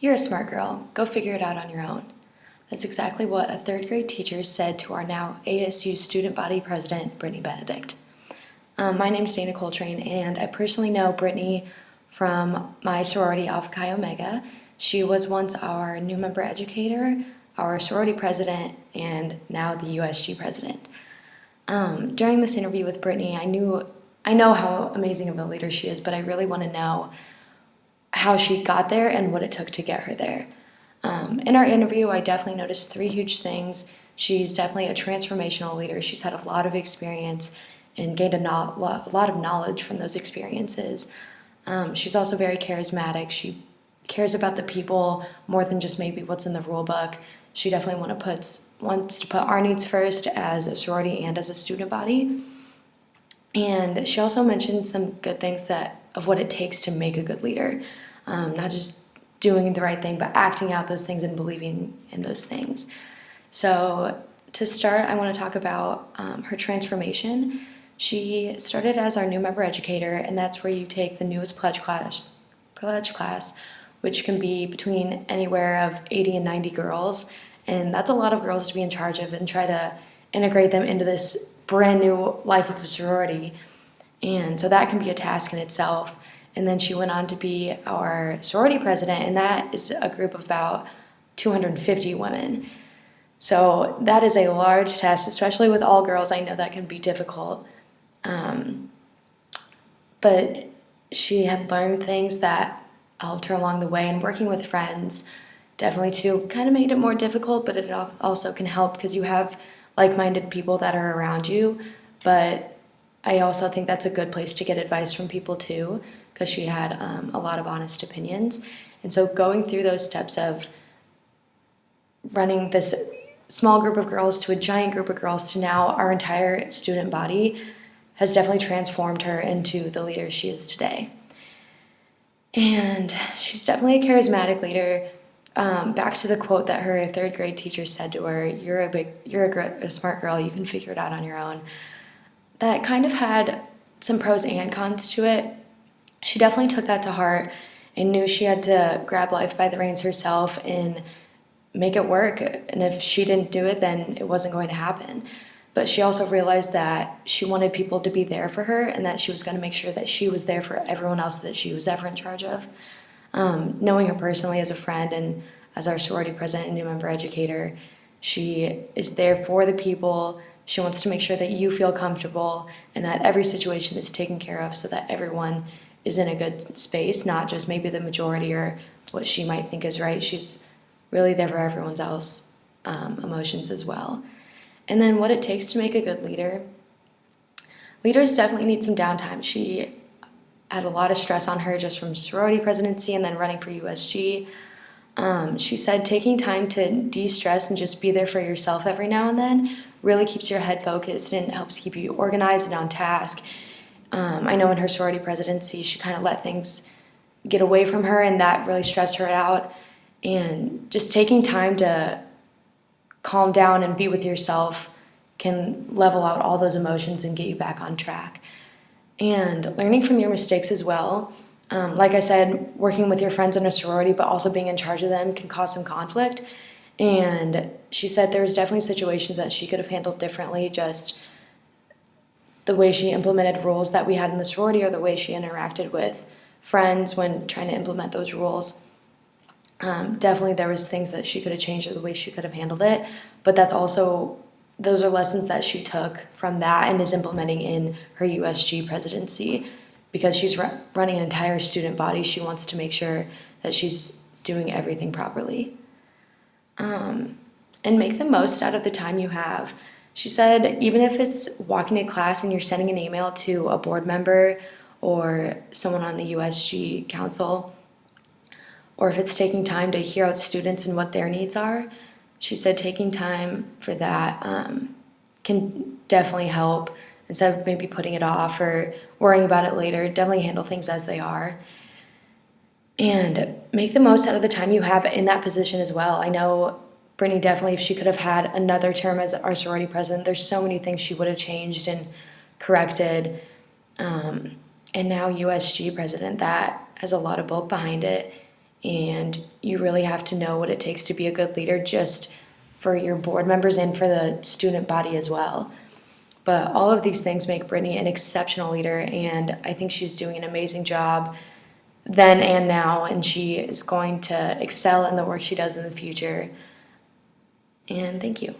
You're a smart girl. Go figure it out on your own. That's exactly what a third grade teacher said to our now ASU student body president, Brittany Benedict. My name is Dana Coltrain, and I personally know Brittany from my sorority, Alpha Chi Omega. She was once our new member educator, our sorority president, and now the USG president. During this interview with Brittany, I know how amazing of a leader she is, but I really want to know how she got there and what it took to get her there. In our interview, I definitely noticed three huge things. She's definitely a transformational leader. She's had a lot of experience and gained a lot of knowledge from those experiences. She's also very charismatic. She cares about the people more than just maybe what's in the rule book. She definitely wants to put our needs first as a sorority and as a student body. And she also mentioned some good things of what it takes to make a good leader. Not just doing the right thing, but acting out those things and believing in those things. So to start, I want to talk about her transformation. She started as our new member educator, and that's where you take the newest pledge class, which can be between anywhere of 80 and 90 girls. And that's a lot of girls to be in charge of and try to integrate them into this brand new life of a sorority. And so that can be a task in itself. And then she went on to be our sorority president, and that is a group of about 250 women. So that is a large task, especially with all girls. I know that can be difficult. But she had learned things that helped her along the way, and working with friends definitely too kind of made it more difficult, but it also can help because you have like-minded people that are around you. But I also think that's a good place to get advice from people too, because she had a lot of honest opinions. And so going through those steps of running this small group of girls to a giant group of girls to now our entire student body has definitely transformed her into the leader she is today. And she's definitely a charismatic leader. Back to the quote that her third grade teacher said to her, you're a smart girl, you can figure it out on your own. That kind of had some pros and cons to it. She definitely took that to heart and knew she had to grab life by the reins herself and make it work. And if she didn't do it, then it wasn't going to happen. But she also realized that she wanted people to be there for her and that she was going to make sure that she was there for everyone else that she was ever in charge of. Knowing her personally as a friend and as our sorority president and new member educator, she is there for the people. She wants to make sure that you feel comfortable and that every situation is taken care of so that everyone is in a good space, not just maybe the majority or what she might think is right. She's really there for everyone's else emotions as well. And then what it takes to make a good leader. Leaders definitely need some downtime. She had a lot of stress on her just from sorority presidency and then running for USG. She said taking time to de-stress and just be there for yourself every now and then really keeps your head focused and helps keep you organized and on task. I know in her sorority presidency, she kind of let things get away from her, and that really stressed her out. And just taking time to calm down and be with yourself can level out all those emotions and get you back on track. And learning from your mistakes as well. Like I said, working with your friends in a sorority, but also being in charge of them can cause some conflict. And she said there was definitely situations that she could have handled differently, just the way she implemented rules that we had in the sorority or the way she interacted with friends when trying to implement those rules. Definitely there was things that she could have changed or the way she could have handled it, but those are lessons that she took from that and is implementing in her USG presidency. Because she's running an entire student body, she wants to make sure that she's doing everything properly. And make the most out of the time you have. She said even if it's walking to class and you're sending an email to a board member or someone on the USG council, or if it's taking time to hear out students and what their needs are, she said taking time for that can definitely help. Instead of maybe putting it off or worrying about it later, definitely handle things as they are. And make the most out of the time you have in that position as well. I know Brittany definitely, if she could have had another term as our sorority president, there's so many things she would have changed and corrected. And now USG president, that has a lot of bulk behind it. and you really have to know what it takes to be a good leader, just for your board members and for the student body as well. But all of these things make Brittany an exceptional leader, and I think she's doing an amazing job then and now, and she is going to excel in the work she does in the future. And thank you.